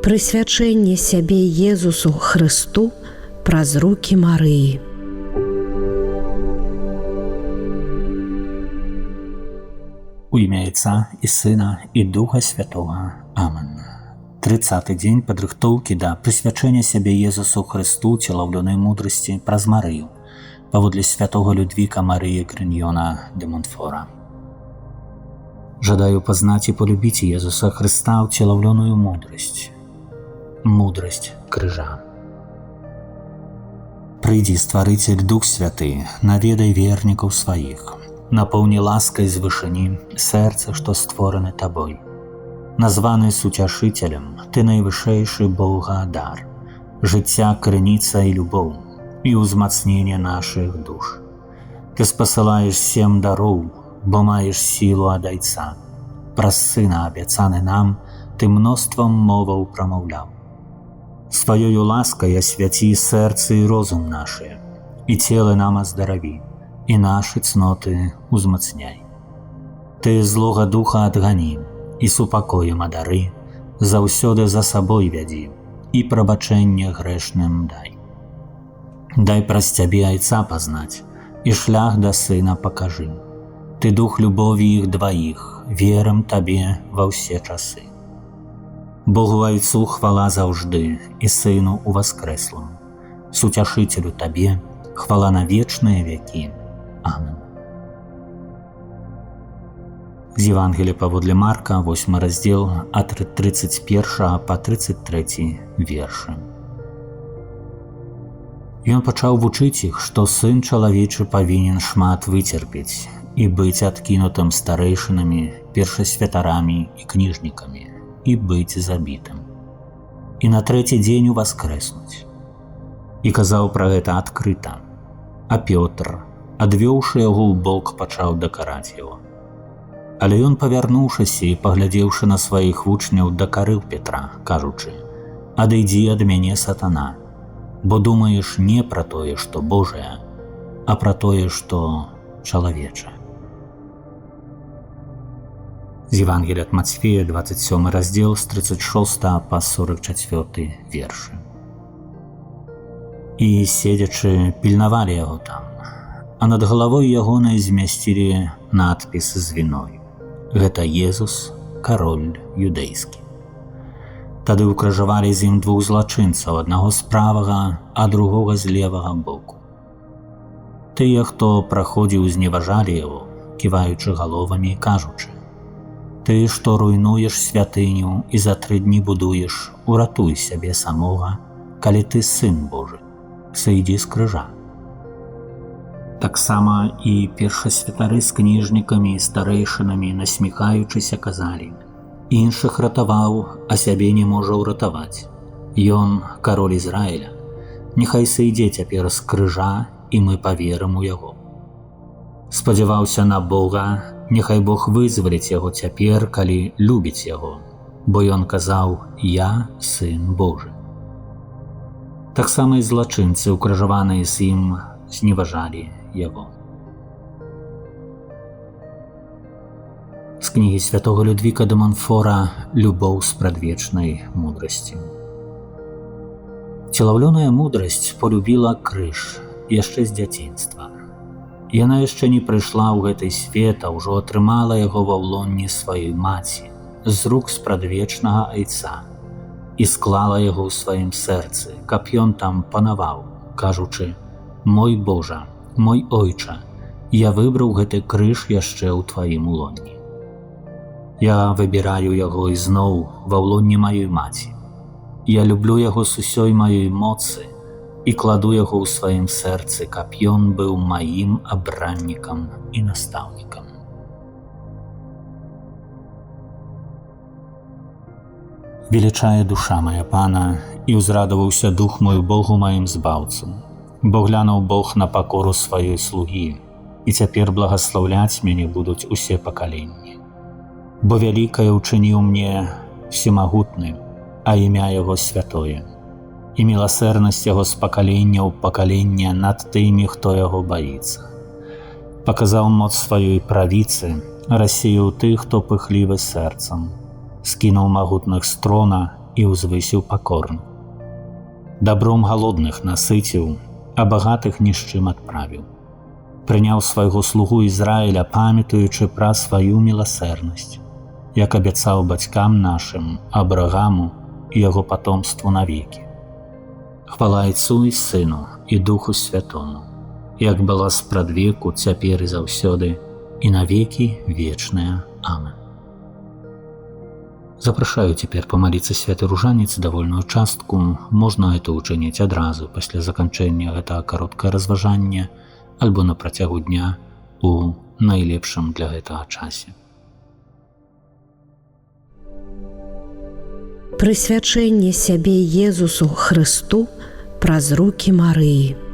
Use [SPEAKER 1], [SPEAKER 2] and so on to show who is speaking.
[SPEAKER 1] прысвячэнне сябе Езусу Хрысту праз рукі Марыі.
[SPEAKER 2] У імя Отца і Сына і Духа Святого. Амен. 30-й дзень падрыхтоўкі да прысвячэння сябе Езусу Хрысту целаўлёнай мудрасці праз Марыю паводле святого Людвіка Марыі Гриньона де Монфора. Жадаю пазнаць і полюбіць Езуса Хрыста ў целаўлёную мудрасць. Мудрасць крыжа. Прыйдзі, Стварыцель, Дух Святы, наведай вернікаў сваіх, напоўні ласкай з вышыні сэрца, што створаны Табой. Названы суцяшыцелем, Ты найвышэйшы Бога-дар, жыцця крыніца і любоў, і ўзмацненне нашых душ. Ты спасылаеш 7 дароў, бо маеш сілу ад Айца. Праз Сына, абяцаны нам, Ты мноствам моваў прамаўляў. Сваёю ласкай асвяці сэрцы і розум нашыя, і целы нам аздараві, і нашы цноты узмацняй. Ты злога духа адгані, і супакоем адары, заўсёды за сабой вядзі, і прабачэнне грэшным дай. Дай праз Цябе Айца пазнаць, і шлях да Сына пакажы. Ты дух любові іх дваіх, верым Табе ва ўсе часы. Богу Айцу хвала заўжды, і Сыну уваскрэслым. Суцяшыцелю Табе хвала на вечныя вякі. Амен. З Євангелія паводле Марка, 8 раздзел, ад 31 па 33 вершы. Ён пачаў вучыць іх, што Сын чалавечы павінен шмат выцерпець і быць адкінутым старэйшынамі, першасвятарамі і кніжнікамі, і быць забітым. І на 3-й дзень уваскрэснуць. І казаў пра гэта адкрыта. А Пётр, адвёўшы яго ў бок, пачаў дакараць яго. Але ён, павярнуўшыся і паглядзеўшы на сваіх вучняў, дакарыў Петра, кажучы: «Адыдзі ад мяне, сатана, бо думаеш не пра тое, што Божае, а пра тое, што чалавечае». З Євангелія ад Мацфея, 27 раздзел, з 36 па 44 вершы. І, седзячы, пільнавалі яго там, а над галавой ягонай змясцілі надпіс з віной: «Гэта Езус, кароль юдэйскі». Тады ўкрыжавалі з ім 2 злачынцаў, аднаго з правага, а другога з левага боку. Тыя, хто праходзіў, зневажалі яго, ківаючы галовамі і кажучы: «Ты, што руйнуеш святыню і за 3 дні будуеш, уратуй сябе самога, калі ты Сын Божы, сыйдзі з крыжа». Таксама і першасвятары з кніжнікамі і старэйшынамі, насміхаючыся, казалі: «Іншых ратаваў, а сябе не можа ўратаваць. Ён кароль Ізраіля. Няхай сыйдзе цяпер з крыжа, і мы паверым у яго. Спадзяваўся на Бога, няхай Бог вызваліць яго цяпер, калі любіць яго, бо ён казаў: «Я Сын Божы». Таксама і злачынцы, укрыжаваныя з ім, зневажалі яго. З кнігі святого Людвіка де Монфора «Любоў з прадвечнай мудрасці». Целаўлёная мудрасць полюбіла крыж яшчэ з дзяцінства. Яна яшчэ не прыйшла ў гэты свет, а ўжо атрымала яго ва ўлонні сваёй маці, з рук спрадвечнага Айца, і склала яго ў сваім сэрцы, каб ён там панаваў, кажучы: «Мой Божа, мой Ойча, я выбраў гэты крыж яшчэ ў Тваім улонні. Я выбіраю яго ізноў ва ўлонні маёй маці. Я люблю яго з усёй маёй моцы і кладу яго ў сваім сэрцы, каб ён быў маім абраннікам і настаўнікам». Велічае душа моя Пана, і ўзрадаваўся дух мой Богу маім збаўцу, бо глянуў Бог на пакору сваёй слугі, і цяпер благаслаўляць мяне будуць усе пакаленні. Бо вялікае ўчыніў мне всемагутны, а імя яго святое, і міласэрнасць яго з пакалення ў пакаленне над тымі, хто яго баіцца. Паказаў моц сваёй правіцы, рассеяў тых, хто пыхлівы сэрцам, скінуў магутных з трона і ўзвысіў пакорных. Дабром галодных насыціў, а багатых ні з чым адправіў. Прыняў свайго слугу Ізраіля, памятаючы пра сваю міласэрнасць, як абяцаў бацькам нашым, Абрагаму і яго патомству навекі. Хвала Айцу і Сыну і Духу Святому, як была спрадвеку, цяпер і заўсёды, і навекі вечная. Амен. Запрашаю цяпер памаліцца святы ружанец давольную частку. Можна гэта ўчыніць адразу пасля заканчэння гэтага кароткае разважання альбо на працягу дня у найлепшым для гэтага часе.
[SPEAKER 1] Прысвячэнне сябе Езусу Хрысту праз рукі Марыі.